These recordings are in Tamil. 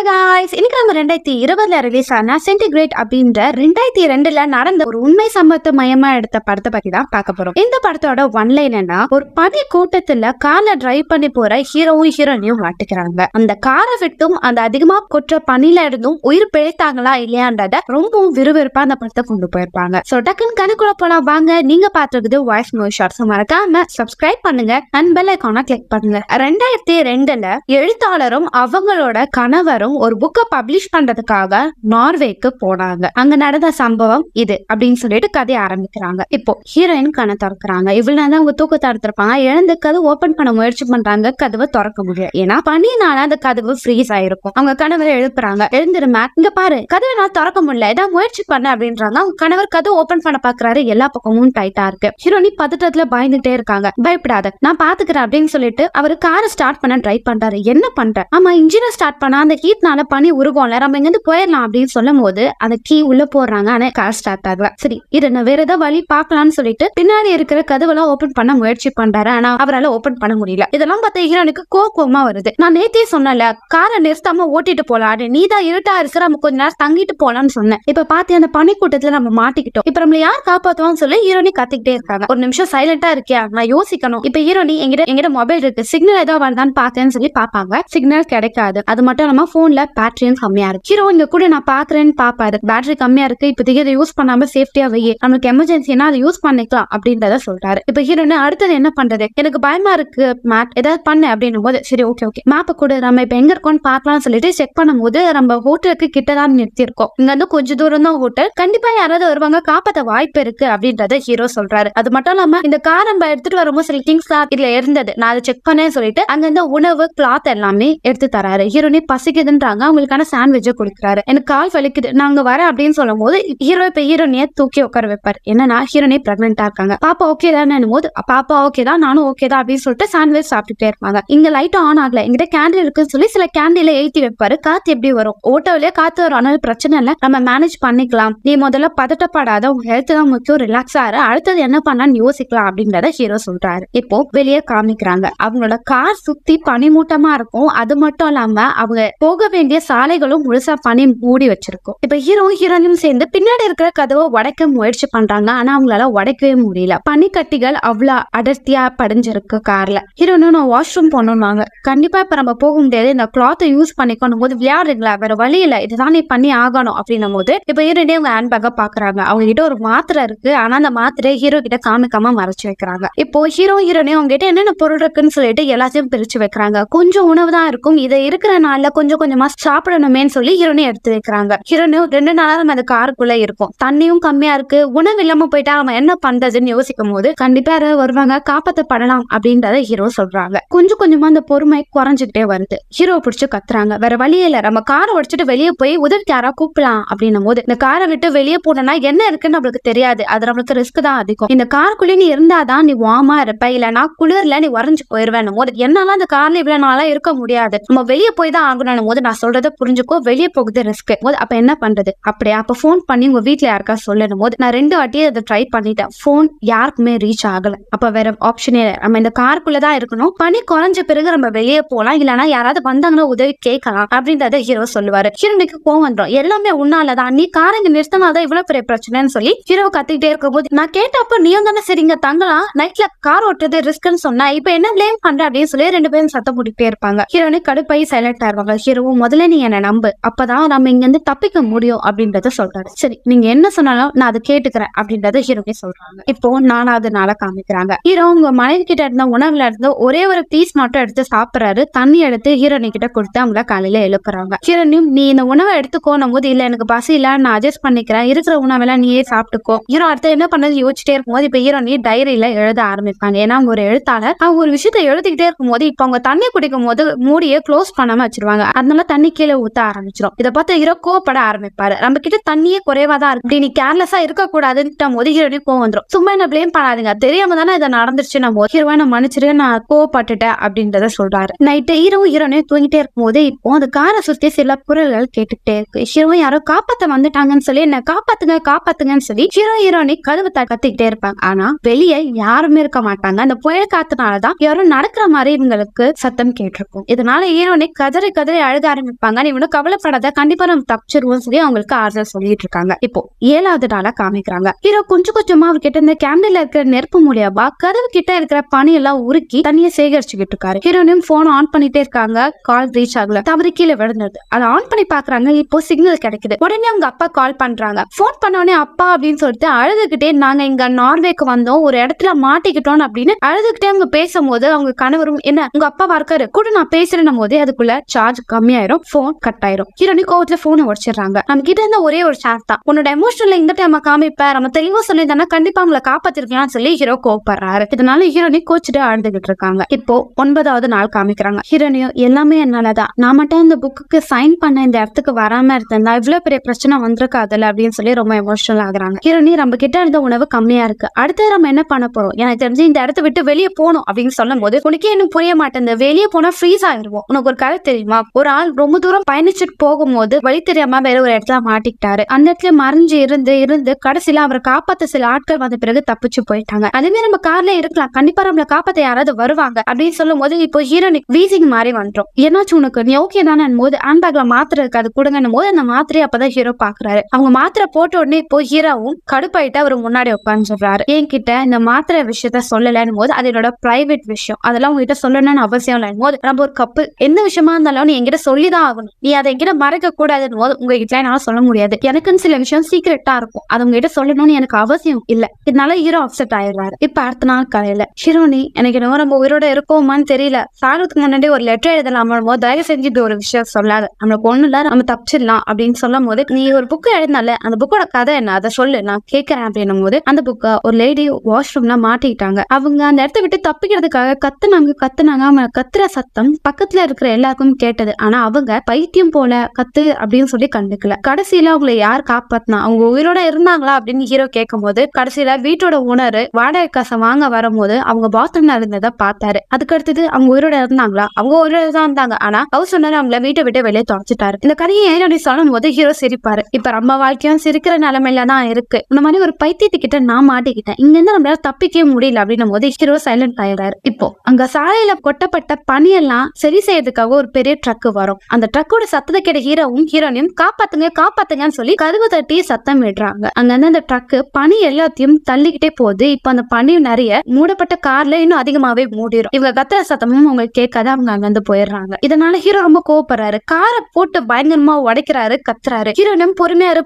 guys, இன்னைக்கு நம்ம 2020ல ரிலீஸ் ஆன சென்டிகிரேட் அப்படின்ற 2002ல நடந்த ஒரு உண்மை சம்பவத்தை மையமா எடுத்த படத்தை பத்தி தான் பார்க்க போறோம். இந்த படத்தோட ஒன்லைன் என்ன, ஒரு பனி கூட்டத்துல கார்ல டிரைவ் பண்ணி போற ஹீரோவும் ஹீரோனியும் மாட்டிக்கிறாங்க. அந்த காரை விட்டும் அந்த அதிகமா கொற்ற பனில இருந்தும் உயிர் பிழைத்தாங்களா இல்லையான்றத ரொம்பவும் விறுவிறுப்பா அந்த படத்தை கொண்டு போயிருப்பாங்க. சோ டக்குன்னு கணக்குள்ள போலாம் வாங்க. நீங்க பாத்துருக்குது வாய்ஸ் மூவி ஷார்ட்ஸ். மறக்காம சப்ஸ்கிரைப் பண்ணுங்க அண்ட் பெல் ஐகானை கிளிக் பண்ணுங்க. 2002ல எழுத்தாளரும் அவங்களோட கணவரும் ஒரு புக்கை பப்ளிஷ் பண்றதுக்காக நார்வேக்கு போனாங்க. அங்க நடந்த சம்பவம் இது அப்படின்னு சொல்லிட்டு கதையை ஆரம்பிக்கிறாங்க. இப்போ ஹீரோயின் கண்ணை திறக்கிறாங்க. இவ்வளவு நேரம் அவங்க தூக்கத்தை எடுத்திருப்பாங்க. எழுந்து கதவு ஓபன் பண்ண முயற்சி பண்றாங்க. கதவை திறக்க முடியும். ஏன்னா பனினால அந்த கதவு ஃப்ரீஸ் ஆயிருக்கும். அவங்க கணவரை எழுப்புறாங்க. எழுந்துருமா, இங்க பாரு கதவை நான் திறக்க முடியல, ஏதாவது முயற்சி பண்ண அப்படின்றாங்க. அவங்க கணவர் கதவு ஓபன் பண்ண பாக்குறாரு. எல்லா பக்கமும் டைட்டா இருக்கு. ஹீரோனி பதட்டத்துல பயந்துட்டே இருக்காங்க. பயப்படாத, நான் பாத்துக்கிறேன் அப்படின்னு சொல்லிட்டு அவரு காரை ஸ்டார்ட் பண்ண ட்ரை பண்றாரு. என்ன பண்ற? ஆமா, இன்ஜினை ஸ்டார்ட் பண்ணா அந்த ஹீட்னால பனி உருகும்ல, நம்ம இங்க இருந்து போயிடலாம் அப்படின்னு சொல்லும் போது அந்த கீ உள்ள போடுறாங்க. ஆனா கார் ஸ்டார்ட் ஆகல. சரி, இது வேற ஏதாவது வழி பாக்கலாம்னு சொல்லிட்டு பின்னாடி இருக்கிற கதவெல்லாம் ஓபன் பண்ண முயற்சி பண்றாரு. ஆனா அவரால் ஓபன் பண்ண முடியல. இதெல்லாம் பார்த்த ஹீரோனுக்கு கோவமா வருது. நான் நேத்தே சொன்னல காரை நிறுத்தாம ஓட்டிட்டு போலாம், நீதான் இருட்டா இருக்கிற, நம்ம கொஞ்ச நேரம் தங்கிட்டு போலாம்னு சொன்னேன். இப்ப பாத்தி அந்த பனி கூட்டத்துல நம்ம மாட்டிக்கிட்டோம். இப்ப நம்மள யார் காப்பாத்துவான்னு சொல்லி ஹீரோனி கத்திக்கிட்டே இருக்காங்க. ஒரு நிமிஷம் சைலண்டா இருக்கியா, நான் யோசிக்கணும். இப்ப ஹீரோனி எங்கிட்ட மொபைல் இருக்கு, சிக்னல் ஏதாவது வருதான்னு பார்த்தேன்னு சொல்லி பாப்பாங்க. சிக்னல் கிடைக்காது. அது மட்டும் நம்ம போன்ல பேட்டரியும் கம்மியா இருக்கு. ஹீரோ இங்க கூட நான் பாக்குறேன்னு பாப்பாரு. பேட்டரி கம்மியா இருக்கு, இப்போதைக்கு அதை யூஸ் பண்ணாம சேஃப்டியா வையே, நமக்கு எமர்ஜென்சினா அதை யூஸ் பண்ணிக்கலாம் அப்படின்றத சொல்றாரு. இப்ப ஹீரோன்னு அடுத்தது என்ன பண்றது, எனக்கு பயமா இருக்கு மேட், ஏதாவது பண்ணு அப்படின்னும் போது சரி ஓகே மேப்பை கூட நம்ம இப்ப எங்க இருக்கோம்னு பாக்கலாம்னு சொல்லிட்டு செக் பண்ணும் போது நம்ம ஹோட்டலுக்கு கிட்டதான் நிறுத்தி இருக்கோம். இங்க வந்து கொஞ்சம் தூரம் தான் ஹோட்டல், கண்டிப்பா யாராவது வருவாங்க, காப்பாத்த வாய்ப்பு இருக்கு அப்படின்றத ஹீரோ சொல்றாரு. அது மட்டும் இல்லாம இந்த கார் நம்ம எடுத்துட்டு வரும்போது சில திங்ஸ் இதுல இருந்தது, நான் அதை செக் பண்ணேன்னு சொல்லிட்டு அங்க இருந்து உணவு கிளாத் எல்லாமே எடுத்து தராரு. ஹீரோனி பசிக்குதுன்றாங்க. அவங்களுக்கான சாண்ட்விட்சை கொடுக்குறாரு. எனக்கு கால் வலிக்குது, நாங்க வரேன் அப்படின்னு சொல்லும் போது ஹீரோ இப்ப ஹீரோனிய தூக்கி உட்கார வைப்பாரு. என்னன்னா ஹீரோனி பிரெக்னெண்டா இருக்காங்க. பாப்பா ஓகே தான் போது பாப்பா ஓகே தான், நானும் ஓகே தான் அப்படின்னு சொல்லிட்டு சாண்ட்விச் சாப்பிட்டுட்டே இருப்பாங்க. இங்க லைட் ஆன் ஆகல, எங்கிட்ட கேண்டில் இருக்குன்னு சொல்லி சில கேண்டில ஏத்தி வைப்பாரு. காத்து எப்படி வரும், ஓட்டோலயே காத்து வரும், அதனால பிரச்சனை இல்ல, நம்ம மேனேஜ் பண்ணிக்கலாம், நீ முதல்ல பதட்டப்படாத, உங்க ஹெல்த் தான் முக்கியம், ரிலாக்ஸா இரு, அடுத்தது என்ன பண்ணலாம்னு யோசிக்கலாம் அப்படின்றத ஹீரோ சொல்றாரு. இப்போ வெளியே காமிக்கிறாங்க. அவங்களோட கார் சுத்தி பனிமூட்டமா இருக்கும். அது மட்டும் இல்லாம அவங்க போக வேண்டிய சாலைகளும் முழுசா பனி மூடி வச்சிருக்கும். இப்ப ஹீரோவும் ஹீரோனியும் சேர்ந்து பின்னாடி இருக்கிற கதவை உடைக்க முயற்சி பண்றாங்க. ஆனா அவங்களால உடைக்கவே முடியல. பனிக்கட்டிகள் அவ்வளவு அடர்த்தியா படிஞ்சிருக்கு கார்ல. ஹீரோனும் நான் வாஷ்ரூம் போனோம்னாங்க. கண்டிப்பா இப்ப நம்ம போக முடியாது, இந்த கிளாத்தை யூஸ் பண்ணிக்கணும் போது விளையாடுறீங்களா, வேற வழி இல்ல, இதுதான் நீ பண்ணி ஆகணும் அப்படின்னும் போது இப்ப ஹீரோனே அவங்க ஹேண்ட் பேக்கை பாக்குறாங்க. அவங்க கிட்ட ஒரு மாத்திரை இருக்கு. ஆனா அந்த மாத்திரை ஹீரோ கிட்ட காமிக்காம மறைச்சு வைக்கிறாங்க. இப்போ ஹீரோ ஹீரோனே அவங்க கிட்ட என்னென்ன பொருள் இருக்குன்னு சொல்லிட்டு எல்லாத்தையும் பிரிச்சு வைக்கிறாங்க. கொஞ்சம் உணவு தான் இருக்கும், இதை இருக்கிற நாள்ல கொஞ்சம் கொஞ்சமா சாப்பிடணுமேன்னு சொல்லி ஹீரோனே எடுத்து வைக்கிறாங்க. ஹீரோனே 2 நாளா நம்ம அந்த காருக்குள்ள இருக்கும், தண்ணியும் கம்மியா இருக்கு, உணவு இல்லாம போயிட்டா நம்ம என்ன பண்றதுன்னு யோசிக்கும் போது கண்டிப்பா யாராவது வருவாங்க, காப்பாற்றப்படலாம் அப்படின்றத ஹீரோ சொல்றாங்க. கொஞ்சம் கொஞ்சமா அந்த பொறுமை குறைஞ்சுக்கிட்டே வருது. ஹீரோ பிடிச்சு கத்துறாங்க. வேற வழியே இல்ல, நம்ம காரை உடைச்சிட்டு வெளியே போய் உதவிக்கு யாரா கூப்பிடலாம் அப்படின்னும் போது இந்த காரை விட்டு வெளியே போனா என்ன இருக்குன்னு நம்மளுக்கு தெரியாது, அது நம்மளுக்கு ரிஸ்க் தான் அதிகம், இந்த காருக்குள்ளே நீ இருந்தாதான் நீ வார்மா இருப்ப, இல்லைன்னா குளிர்ல நீ உறைஞ்சு போயிருவேன் போது என்னால அந்த கார்ல இவ்வளவு நாளா இருக்க முடியாது, நம்ம வெளியே போய் தான் ஆகணும் போது நான் சொல்றத புரிஞ்சுக்கோ, வெளியே போகுது ரிஸ்க் போது அப்ப என்ன பண்றது, அப்படியே அப்ப போன் பண்ணி உங்க வீட்டுல யாருக்கா சொல்லணும் போது நான் 2 வாட்டியே அதை ட்ரை பண்ணிட்டேன், போன் யாருக்குமே ரீச் ஆகல, அப்ப வேற ஆப்ஷனே இல்லை, நம்ம இந்த காருக்குள்ளதான் இருக்கணும், பனி குறைஞ்ச பிறகு நம்ம வெளியே போலாம், இல்லைன்னா யாராவது வந்தாங்கன்னா உதவி கேட்கலாம் அப்படின்றத ஹீரோ சொல்லுவாரு. ஹீரோனுக்கு கோவம் வந்துடும். எல்லாமே உன்னாலதான், நீ காரங்க நிறுத்தினாதான் இவ்வளவு பெரிய பிரச்சனைன்னு சொல்லி ஹீரோ கத்திக்கிட்டே இருக்கும் போது நான் கேட்டப்ப நீயும் தானே சரிங்க தங்கலாம், நைட்ல கார் ஓட்டுறது ரிஸ்க்னு சொன்னா இப்ப என்ன பிளேம் பண்ற அப்படின்னு சொல்லி 2 பேரும் சத்தம் போட்டுட்டே இருப்பாங்க. ஹீரோனு கடுப்பாய் சைலண்ட் ஆயிருவாங்க. ஹீரோவும் முதல்ல நீ என்ன நம்பு, அப்பதான் நம்ம இங்க இருந்து தப்பிக்க முடியும் அப்படின்றத சொல்றாரு. சரி நீங்க என்ன சொன்னாலும் நான் அதை கேட்டுக்கிறேன் அப்படின்றத ஹீரோனே சொல்றாங்க. இப்போ 4வது நாள காமிக்கிறாங்க. ஹீரோ உங்க மனைவி கிட்ட இருந்த உணவுல இருந்து ஒரே ஒரு பீஸ் மட்டும் எடுத்து சாப்பிடுறாரு. தண்ணி எடுத்து ஹீரோனி கிட்ட கொடுத்து அவங்கள காலையில எழுப்புறாங்க. ஹீரோனியும் நீ இந்த உணவை எடுத்துக்கோனும் போது இல்ல எனக்கு பசி இல்ல, நான் அட்ஜஸ்ட் பண்ணிக்கிறேன், இருக்கிற உணவெல்லாம் நீயே சாப்பிட்டுக்கோ. ஹீரோ அடுத்து என்ன பண்ணது யோசிச்சுட்டே இருக்கும்போது இப்ப ஹீரோனி டைரியில எழுத ஆரம்பிப்பாங்க. ஏன்னா அவங்க ஒரு எழுத்தாளர், அவங்க ஒரு விஷயத்த எழுதிக்கிட்டே இருக்கும் போது இப்ப அவங்க தண்ணி குடிக்கும் போது மூடியை க்ளோஸ் பண்ணாம வச்சிருவாங்க. அதனால தண்ணி கீழே ஊத்த ஆரம்பிச்சிடும். இதை பார்த்து ஹீரோ கோவப்பட ஆரம்பிப்பாரு. நம்ம கிட்ட தண்ணியே குறைவாதான் இருக்கு, நீ கேர்லெஸ்ஸா இருக்க கூடாதுன்னு போது ஹீரோனி கோவம் வந்துடும். சும்மா என்ன பிளேம் பண்ணாதீங்க, தெரியாம தானே இதை நடந்துருச்சு, நம்ம ஹீரோவை நான் மன்னிச்சிரு, நான் கோவப்பட்டுட்டேன் அப்படின்றத சொல்றாரு. நைட்டு ஹீரோனே தூங்கிட்டே இருக்கும் போது இப்போ அந்த காரை சுத்தி சில குரல்கள் கேட்டுக்கிட்டே இருக்கு. ஹீரோ யாரோ காப்பாத்த வந்துட்டாங்கன்னு சொல்லி என்ன காப்பாத்துங்கன்னு சொல்லி ஹீரோனி கதவு கத்திக்கிட்டே இருப்பாங்க. ஆனா வெளியே யாருமே இருக்க மாட்டாங்க. அந்த புயல் காத்துனாலதான் யாரும் நடக்கிற மாதிரி இவங்களுக்கு சத்தம் கேட்டிருக்கும். இதனால ஹீரோனி கதறி அழுக ஆரம்பிப்பாங்க. நீ ஒன்னும் கவலைப்படாத, கண்டிப்பா நம்ம தப்பிச்சிருவோம் சொல்லி அவங்களுக்கு ஆறுதல் சொல்லிட்டு இருக்காங்க. இப்போ 7வது நாளா காமிக்கிறாங்க. ஹீரோ கொஞ்சம் கொஞ்சமா அவர்கிட்ட இந்த கேண்டில்ல இருக்கிற நெருப்பு மூலியமா கதவு கிட்ட இருக்கிற பனி எல்லாம் உருக்கி தண்ணியை சேகரிச்சுக்கிட்டு இருக்காரு. ஹீரோனையும் போன் ஆன் பண்ணிட்டே இருக்காங்க. கால் ரீச் ஆகல, தவறி கீழே விழுந்தது. அதை ஆன் பண்ணி பாக்குறாங்க. இப்போ சிக்னல் கிடைக்குது. உடனே அவங்க அப்பா கால் பண்றாங்க. போன் பண்ணோடனே அப்பா அப்படின்னு சொல்லிட்டு அழுதுகிட்டே, நாங்க இங்க நார்வேக்கு வந்தோம், ஒரு இடத்துல மாட்டிக்கிட்டோம் அப்படின்னு அழுதுகிட்டே அவங்க பேசும்போது அவங்க கணவரும், என்ன உங்க அப்பா இருக்காரு கூட நான் பேசுறேன் போதே அதுக்குள்ள சார்ஜ் கம்மியாயிரும், போன் கட் ஆயிரும். ஹீரோனி கோவத்துல போனை உடைச்சிடுறாங்க. நம்ம கிட்ட இருந்த ஒரே ஒரு சாட் தான், உன்னோட எமோஷனல் இந்த டைம் காமிப்ப, நம்ம தெளிவா சொல்லியிருந்தா கண்டிப்பா அவங்களை காப்பாத்திருக்கலாம்னு சொல்லி ஹீரோ கோவப்படுறாரு. இதனால ஹீரோனி கோச்சிட்டு அழுதுகிட்டு இருக்காங்க. இப்போ 9வது நாள் காமிக்கிறாங்க. ஹீரோனியும் எல்லாமே என்னாலதான், நான் மட்டும் இந்த புக்கு சைன் பண்ண இந்த இடத்துக்கு வராம இருந்தா இவ்வளவு பெரிய பிரச்சனை வந்திருக்காதுல்ல அப்படின்னு சொல்லி ரொம்ப எமோஷனல் ஆகுறாங்க. ஹீரோனி நம்ம கிட்ட இருந்த உணவு கம்மியா இருக்கு, அடுத்து நம்ம என்ன பண்ண போறோம், எனக்கு தெரிஞ்சு இந்த இடத்த விட்டு வெளியே போகணும் அப்படின்னு சொல்லும் போது, உனக்கே இன்னும் புரிய மாட்டேன், வெளியே போனா ஃப்ரீஸ் ஆயிடுவோம். உனக்கு ஒரு கதை தெரியுமா, ஒரு ஆள் ரொம்ப தூரம் பயணிச்சுட்டு போகும்போது வழி தெரியாம வேற ஒரு இடத்துல மாட்டிக்கிட்டாரு. அந்த இடத்துல மறைஞ்சு இருந்து இருந்து கடைசியில அவரை காப்பாத்த சில ஆட்கள் வந்த பிறகு தப்பிச்சு போயிட்டாங்க. அதுவே நம்ம கார்ல இருக்கலாம், கண்டிப்பா நம்மள காப்பாத்த யாராவது வருவாங்க அப்படின்னு சொல்லும் போது இப்போ ஹீரோனிக் வீசிங் மாதிரி வந்துடும். என்னாச்சு உனக்கு, நீ ஓகே தானே போது ஹேண்ட்பேக்ல மாத்திரை இருக்காது கொடுங்கன்னும் போது அந்த மாத்திரையை அப்பதான் ஹீரோ பாக்குறாரு. அவங்க மாத்திரை போட்ட உடனே இப்போ ஹீரோவும் கடுப்பாயிட்டு அவர் முன்னாடி உட்காந்து சொல்றாரு, என்கிட்ட இந்த மாத்திரை விஷயத்த சொல்லலன்னு போது அது என்னோட பிரைவேட் விஷயம், அதெல்லாம் உங்ககிட்ட சொல்லணும்னு அவசியம் இல்லைன்னு போது, நம்ம ஒரு கப்பு எந்த விஷயமா இருந்தாலும் நீ என்கிட்ட சொல்லிதான் ஆகணும், நீ அதை என்கிட்ட மறைக்க கூடாதுன்னு போது, உங்ககிட்ட என்னால சொல்ல முடியாது, எனக்குன்னு சில விஷயம் சீக்கிரட்டா இருக்கும், அது உங்ககிட்ட சொல்லணும்னு எனக்கு அவசியம் இல்ல. இதனால ஹீரோ அப்செட் ஆயிடுறாரு. இப்ப அடுத்த நாள் காலையில ஹீரோனி, எனக்கு என்னவோ நம்ம உயிரோட இருக்கோமான்னு தெரியல, சாகிறதுக்கு முன்னாடி ஒரு லெட்டர் எழுதலாம் போது தயவு செஞ்சு ஒரு விஷயம் சொல்லாது, நம்மளுக்கு ஒண்ணு இல்ல, நம்ம தப்பிச்சிடலாம் அப்படின்னு சொல்லும் போது, நீ ஒரு புக்கு எழுதினால அந்த புக்கோட கதை என்ன, அதை சொல்லு நான் கேட்கறேன் அப்படின்னும் போது, அந்த புக்கை ஒரு லேடி வாஷ்ரூம்ல மாட்டிக்கிட்டாங்க. அவங்க அந்த இடத்த விட்டு தப்பிக்கிறதுக்காக கத்துனாங்க. அவங்க கத்துற சத்தம் பக்கத்துல இருக்கிற எல்லாருக்கும் கேட்டது. ஆனா அவங்க பைத்தியம் போல கத்து அப்படின்னு சொல்லி கண்டுக்கல. கடைசியில அவங்களை யார் காப்பாத்தினா, அவங்க உயிரோட இருந்தாங்களா அப்படின்னு ஹீரோ கேட்கும் போது, கடைசியில வீட்டோட ஓனர் வாடகை காசை வாங்க வரும்போது அவங்க பாத்ரூம்ல இருந்ததை பார்த்தாரு. அதுக்கு அடுத்தது அவங்க உயிரோட இருந்தாங்களா, அவங்க உயிரோட தான் இருந்தாங்க, ஆனா ஹவுஸ் ஓனர் அவங்கள வீட்டை விட்டு வெளியே தொலைச்சிட்டாரு. இந்த கதையை ஏன் சொல்லும் போது ஹீரோ சிரிப்பாரு. இப்ப நம்ம வாழ்க்கையும் சிரிக்கிற நிலைமையில தான் இருக்கு, இந்த மாதிரி ஒரு பைத்தியத்துக்கிட்ட நான் மாட்டிக்கிட்டேன், இங்க இருந்து நம்மளால தப்பிக்கவே முடியல அப்படின்னும் போது ஹீரோ சைலண்ட் ஆயிடுறாரு. இப்போ அங்க சாலையில கொட்டப்பட்ட பனியெல்லாம் சரி செய்யறதுக்காக ஒரு பெரிய ட்ரக் வரும். அந்த ட்ரக்கோட சத்தத்தை கேட்ட ஹீரோவும் ஹீரோனையும் காப்பாத்துங்கன்னு சொல்லி கதவு தட்டி சத்தம் விடுறாங்க. அங்க அந்த ட்ரக் பனி எல்லாத்தையும் தள்ளிக்கிட்டே போகுது. இப்ப அந்த பனி நிறைய மூடப்பட்ட கார்ல இன்னும் அதிகமாவே மூடிடும். இவங்க கத்துற சத்தமும் உங்களுக்கு கேட்காத அவங்க அங்கிருந்து போயிடுறாங்க. இதனால ஹீரோ ரொம்ப கோவப்படுறாரு. காரை போட்டு பயங்கரமா உடைக்கிறாரு, கத்துறாரு. ஹீரோனும் பொறுமையாரு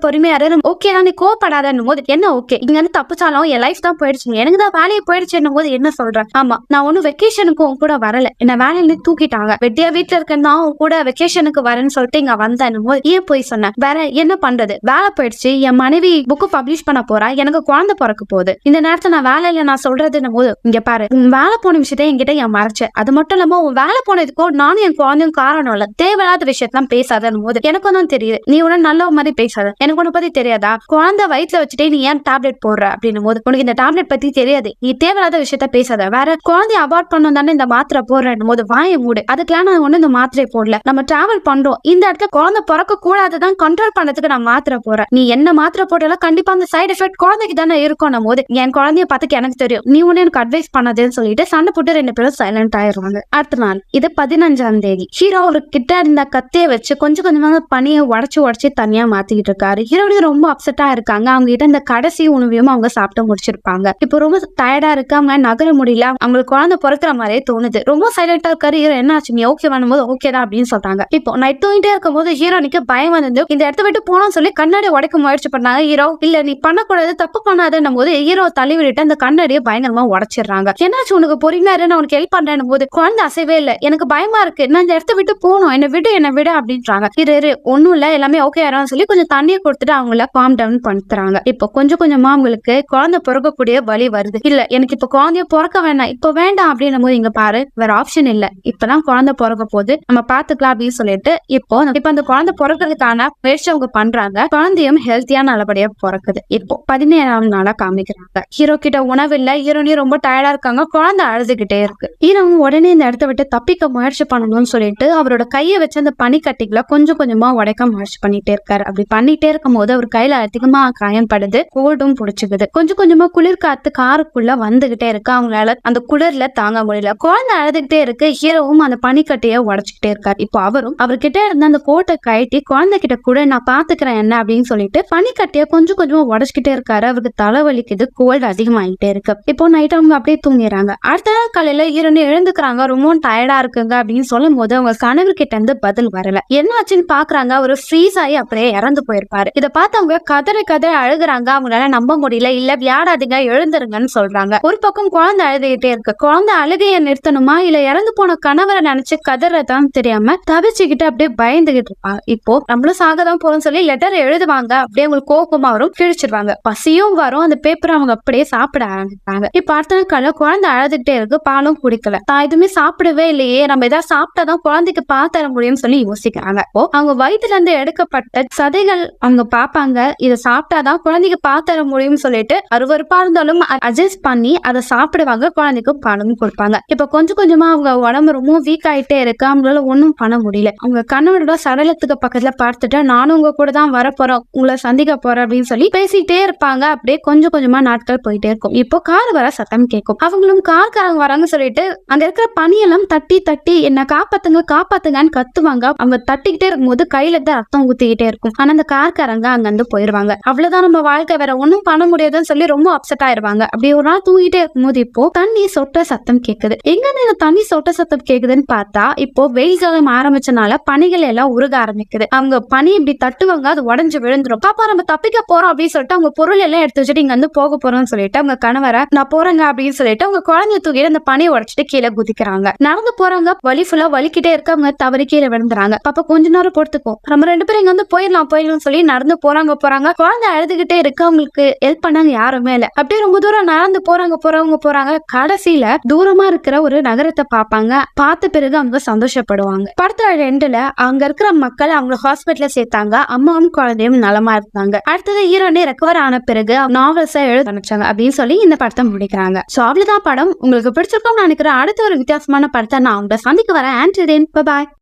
ஓகே நீ கோவப்படாதன்னும் போது, என்ன ஓகே இங்க இருந்து தப்பிச்சாலும் என் லைஃப் தான் போயிடுச்சு, எனக்கு தான் வேலையை போயிடுச்சுன்னும் போது என்ன சொல்றேன், ஆமா நான் ஒன்னும் வெக்கேஷனுக்கும் கூட வரல, என்ன வேலையில தூக்கிட்டாங்க, வெட்டியா வீட்டுல இருக்கேன் கூட வெக்கேஷனுக்கு வரேன்னு சொல்லிட்டு இங்க வந்தேன்னும் போது, ஏன் போய் சொன்னேன், வேற என்ன பண்றது, வேலை போயிடுச்சு, என் மனைவி புக்கு பப்ளிஷ் பண்ண போறா, எனக்கு குழந்தை பிறக்க போகுது, இந்த நேரத்துல நான் வேலையில நான் சொல்றதுன்னும் போது, இங்க பாரு உன் வேலை போன விஷயத்த என்கிட்ட என் மறைச்ச, அது மட்டும் இல்லாம உன் வேலை போனதுக்கோ நானும் என் குழந்தையும் காரணம் இல்ல, தேவையில்லாத விஷயத்தான் பேசாதன்னும் போது, எனக்கும் தான் தெரியுது நீ உன நல்ல மாதிரி பேசாத, எனக்கு உன்னை பத்தி தெரியாதா, குழந்தை வயிற்றுல வச்சுட்டே நீ ஏன் டேப்லெட் போடுற அப்படின்னும் போது, உனக்கு இந்த டேப்லெட் பத்தி தெரியாது, நீ தேவையில்லாத விஷயத்த பேசாத, வேற குழந்தைய அவாய்ட் பண்ணணும் தானே இந்த மாத்திரை போடுறேன் போது, வாயை மூடு, அதுக்கெல்லாம் நான் ஒண்ணு இந்த மாத்திரை போடல, நம்ம டிராவல் பண்றோம், இந்த இடத்துல குழந்தை பிறக்க கூடாதுதான் கண்ட்ரோல் பண்றதுக்கு நான் மாத்திரை போறேன், நீ என்ன மாத்திரை போட்டாலும் கண்டிப்பா அந்த சைடு எஃபெக்ட் குழந்தைக்கு தானே இருக்கும் போது, என் குழந்தைய பார்த்துக்கு எனக்கு தெரியும், நீ ஒண்ணு எனக்கு அட்வைஸ் பண்ணதுன்னு சொல்லிட்டு சண்டை போட்டு 2 பேரும் சைலண்ட் ஆயிடுவாங்க. அடுத்த நாள் இது 15ஆம் தேதி. ஹீரோ ஒரு கிட்ட இருந்த கத்தியை வச்சு கொஞ்சம் கொஞ்சமாக பனியை உடச்சு தனியா மாத்திக்கிட்டு இருக்காரு. ஹீரோனி ரொம்ப அப்செட்டா இருக்காங்க. அவங்க கிட்ட இந்த கடைசி உணவையும் அவங்க சாப்பிட்டு முடிச்சிருப்பாங்க. இப்போ ரொம்ப டயர்டா இருக்கு, அவங்க நகர முடியல, அவங்களுக்கு குழந்தை பிறக்கிற மாதிரியே தோணுது. ரொம்ப சைலண்டா இருக்காரு. ஹீரோ என்ன ஆச்சு, நீ ஓகே பண்ணும்போது ஓகே தான் அப்படின்னு சொல்றாங்க. இப்போ நைட் தூங்கிட்டே இருக்கும் போது ஹீரோனிக்கு பயம் வந்து இந்த இடத்த விட்டு போனோம்னு சொல்லி கண்ணாடி உடைக்க முயற்சி பண்ணாங்க. ஹீரோ இல்ல நீ பண்ணக்கூடாது, தப்பு பண்ணாதுன்னும் போது ஹீரோ தள்ளி விட்டுட்டு அந்த கண்ணாடியை பயங்கரமா உடைச்சிடுறாங்க. என்னாச்சு உனக்கு பொறுமையா நான் உனக்கு ஹெல்ப் பண்றேன் போது, குழந்தை அசைவே இல்ல, எனக்கு பயமா இருக்கு, நான் இந்த இடத்த விட்டு போகணும், என்ன விடு அப்படின்றாங்க. இரு ஒண்ணும் இல்ல, எல்லாமே ஓகே ஆயிரும் சொல்லி கொஞ்சம் தண்ணியை கொடுத்துட்டு அவங்கள காம் டவுன் பண்ணுறாங்க. இப்போ கொஞ்சம் கொஞ்சமா அவங்களுக்கு குழந்தை பிறக்கக்கூடிய வழி வருது. இல்ல எனக்கு இப்ப குழந்தைய பிறக்க வேண்டாம், இப்ப வேண்டாம் அப்படின்னும் போது, இங்க பாரு வேற ஆப்ஷன் இல்ல, இப்பதான் குழந்தை பிறக்க போது, நம்ம பாத்துக்கலாம் அப்படின்னு சொல்லிட்டு இப்போ அந்த குழந்தை பிறக்கிறதுக்கான முயற்சி அவங்க பண்றாங்க. குழந்தையும் ஹெல்த்தியா நல்லபடியா பிறக்குது. இப்போ 17ஆம் நாளா காமிக்கிறாங்க. ஹீரோ கிட்ட உணவு இல்ல, ஹீரோனி ரொம்ப டயர்டா இருக்காங்க, குழந்தை அழுதுகிட்டே இருக்கு. ஹீரோவும் உடனே இந்த இடத்த விட்டு தப்பிக்க முயற்சி பண்ணணும்னு சொல்லிட்டு அவரோட கையை வச்சு அந்த பனிக்கட்டிகளை கொஞ்சம் கொஞ்சமா உடைக்க முயற்சி பண்ணிட்டே இருக்காரு. அப்படி பண்ணிட்டே இருக்கும் போது அவர் கையில அதிகமா காயம்படுது, கோல்டும் புடிச்சுக்குது. கொஞ்சம் கொஞ்சமா குளிர் காத்து காருக்குள்ள வந்துகிட்டே இருக்கு. அவங்களால அந்த குளிர்ல தாங்க முடியல, குழந்தை அழுதுகிட்டே இருக்கு. ஹீரோவும் அந்த பனிக்கட்டையை உடைச்சுக்கிட்டே இருக்காரு. இப்போ அவரும் அவர்கிட்ட இருந்த அந்த கோட்டை கழட்டி குழந்தைகிட்ட கூட நான் பாத்துக்கிறேன் என்ன அப்படின்னு சொல்லிட்டு பனிக்கட்டிய கொஞ்சம் கொஞ்சமா உடச்சுக்கிட்டே இருக்காரு. அவருக்கு தலைவலிக்குது, கோல்டு அதிகமாயிட்டே இருக்கு. இப்போ நைட் அவங்க அப்படியே தூங்கிடுறாங்க. அடுத்த நாள் காலையில இரண்டு எழுந்துக்கிறாங்க. ரொம்ப டயர்டா இருக்குங்க அப்படின்னு சொல்லும் போது அவங்க கணவர்கிட்ட இருந்து பதில் வரல. என்ன ஆச்சுன்னு பாக்குறாங்க, ஒரு ஃப்ரீஸ் ஆகி அப்படியே இறந்து போயிருப்பாரு. இதை பார்த்து அவங்க கதறி அழுகுறாங்க. அவங்களால நம்ப முடியல. இல்ல விளையாடாதீங்க, எழுந்துருங்கன்னு சொல்றாங்க. ஒரு பக்கம் குழந்தை அழுதுகிட்டே இருக்கு. குழந்தை அழுகைய நிறுத்தணுமா இல்ல இறந்து போன கணவரை நினைச்சு கதறதான் தெரியாம தவிச்சுக்கிட்டு அப்படியே பயந்துகிட்டு இருப்பாங்க. இப்போ நம்மளும் சாகதான் போறோம்னு சொல்லி லெட்டர் எழுதுவாங்க. அப்படியே உங்களுக்கு கோபமா வரும், கிழிச்சிருவாங்க. பசியும் வரும். அந்த பேப்பரை அவங்க அப்படியே சாப்பிட ஆரம்பிப்பாங்க. இப்ப அடுத்த நாள் குழந்தை அழுதுகிட்டே இருக்கு, பாலும் குடிக்கல. தான் எதுவுமே சாப்பிடவே இல்லையே, நம்ம ஏதாவது சாப்பிட்டாதான் குழந்தைக்கு பாத்தர முடியும்னு சொல்லி யோசிக்கிறாங்க. அவங்க வயிற்றுல இருந்து எடுக்கப்பட்ட சதைகள் அவங்க பாப்பாங்க. இதை சாப்பிட்டாதான் குழந்தைக்கு பாத்தர முடியும்னு சொல்லிட்டு அருவருப்பா இருந்தாலும் அட்ஜஸ்ட் பண்ணி அதை சாப்பிடுவாங்க. குழந்தைக்கு பாலும் கொடுப்பாங்க. இப்ப கொஞ்சம் கொஞ்சமா அவங்க உடம்பு ரொம்ப வீக் ஆயிட்டே இருக்கு. அவங்களால ஒன்னும் பண்ண முடியல. அவங்க கணவரோட சடலத்துக்கு பக்கத்துல பார்த்துட்டு நானும் உங்க கூட தான் வரப்போறோம், உங்களை சந்திக்க போறேன் அப்படின்னு சொல்லி பேசிட்டே இருப்பாங்க. அப்படியே கொஞ்சம் கொஞ்சமா நாட்கள் போயிட்டே இருக்கும். இப்போ கார் வர சத்தம் கேட்கும். அவங்களும் கார்காரங்க வராங்க சொல்லிட்டு அங்க இருக்கிற பனியெல்லாம் தட்டி தட்டி என்ன காப்பாத்துங்க காப்பாத்துங்கன்னு கத்துவாங்க. அவங்க தட்டிக்கிட்டே இருக்கும்போது கையில இருந்து ரத்தம் ஊத்திக்கிட்டே இருக்கும். ஆனா அந்த கார்காரங்க அங்க இருந்து போயிருவாங்க. அவ்வளவுதான் நம்ம வாழ்க்கை, வேற ஒன்னும் பண்ண முடியாதுன்னு சொல்லி ரொம்ப அப்செட் ஆயிருவாங்க. அப்படி ஒரு நாள் தூங்கிட்டே இருக்கும்போது இப்போ தண்ணி சொட்ட சத்தம் கேக்குது. எங்க இந்த தண்ணி சொட்ட சத்தம் கேக்குதுன்னு பார்த்தா இப்போ வெயில் காலம் ஆரம்பிச்சனால பனிகள் எல்லாம் உருக ஆரம்பிக்குது. அவங்க பனி இப்படி தட்டுவாங்க, அது உடஞ்சு விழுந்துரும். பாப்பா நம்ம தப்பிக்க போறோம் அப்படின்னு சொல்லிட்டு அவங்க பொருள் எல்லாம் எடுத்து வச்சுட்டு இங்க வந்து போக போறோம்னு சொல்லிட்டு அவங்க கணவரை நான் போறேங்க அப்படின்னு சொல்லிட்டு அவங்க குழந்தைய தூக்கிட்டு அந்த பனியை உடைச்சிட்டு கீழே குதிக்கிறாங்க. நடந்து போறாங்க, வலி ஃபுல்லா வலிக்கிட்டே இருக்க அவங்க தவறி கீழே விழுந்துறாங்க. பாப்பா கொஞ்ச நேரம் பொறுத்துக்கும், நம்ம ரெண்டு பேரும் இங்க வந்து போயிடலாம் சொல்லி நடந்து போறாங்க. குழந்தை அழுதுகிட்டே இருக்கு. அவங்களுக்கு ஹெல்ப் பண்ணாங்க யாருமே இல்ல. அப்படியே ரொம்ப தூரம் நடந்து போறாங்க. கடைசியில தூரமா இருக்கிற ஒரு நகரத்தை பாப்பாங்க. பார்த்த பிறகு அவங்க சந்தோஷப்படுவாங்க. படத்தோட எண்டுல அங்க இருக்கிற மக்கள் அவங்க ஹாஸ்பிட்டல்ல சேர்த்தாங்க. அம்மாவும் குழந்தையும் நலமா இருந்தாங்க. அடுத்தது ஹீரோனே ரெக்கவர் ஆன பிறகு நாவல்ஸா எழுத ஆரம்பிச்சாங்க அப்படின்னு சொல்லி இந்த படத்தை முடிக்கிறாங்க. சோ அவ்வளவுதான் படம். உங்களுக்கு பிடிச்சிருக்கோம்னு நினைக்கிறேன். அடுத்த ஒரு வித்தியாசமான படத்தை நான் உங்களை சந்திக்க வரேன். பாய்.